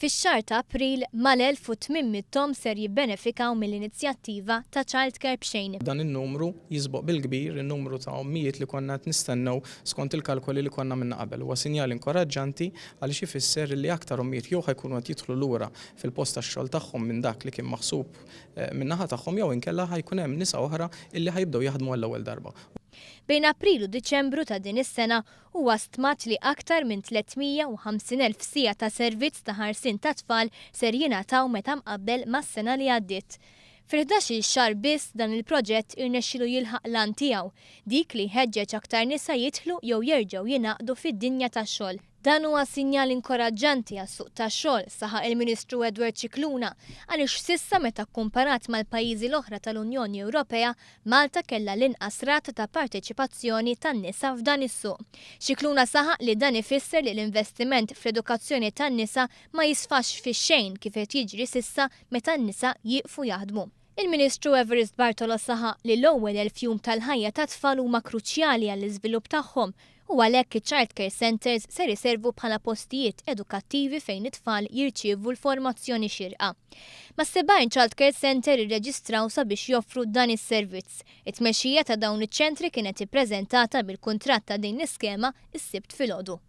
Fix-xahar ta' April mal-1800 ser jibbenefikaw mill-inizjattiva ta' Childcare b'xejn. Dan in-numru jisboq bil-kbir in-numru ta' ommijiet li konna qed nistennew skont il-kalkoli li konna minna qabel. Huwa sinjal inkoraġġanti għaliex ifisser li aktar ommijiet jew ħajkunu qed jidħlu lura fil-post tax-xogħol tagħhom minn dak li kien maħsub min-naħa tagħhom jew inkella ħajkun hemm nisa oħra illi ħajbdew jaħdmu għall-ewwel darba. Bejn April u Diċembru ta' din is-sena huwa stmat li aktar minn 350,000 siegħa ta' servizz ta' ħarsien ta' tfal ser jingħataw meta mqabbel mas-sena li għaddiet. Fil-11 xahar biss dan il-proġett irnexxielu jilħaq lan tiegħu, dik li jħeġġeġ aktar nisa jidħlu jew jerġgħu jingħaqdu fid-dinja tax-xogħol. Dan huwa sinjal inkoraġġanti għas-suq tax-xogħol saħaq il-Ministru Edward Scicluna għaliex s'issa meta kkumparat mal-pajjiżi l-oħra tal-Unjoni Ewropea Malta kellha l-inqas rata ta' parteċipazzjoni tan-nisa f'dan is-suq. Scicluna saħaq li dan ifisser li l-investiment fl-edukazzjoni tan-nisa ma jisfax fix-xejn kif qed jiġri s'issa meta n-nisa jieqfu jaħdmu. Il-Ministru Evarist Bartolo saħaq li l-ewwel elfjum tal-ħajja ta' tfal huma kruċjali għall-iżvilupp tagħhom u għalhekk iċ-Childcare Centers ser iservu bħala postijiet edukattivi fejn it-tfal jirċievu l-formazzjoni xierqa. Ma' 70 Childcare Center irreġistraw sabiex joffru dan is-servizz. It-tmexxija ta' dawn iċ-ċentri kienet ippreżentata bil-kuntratt ta' din l-iskema is-sibt filgħodu.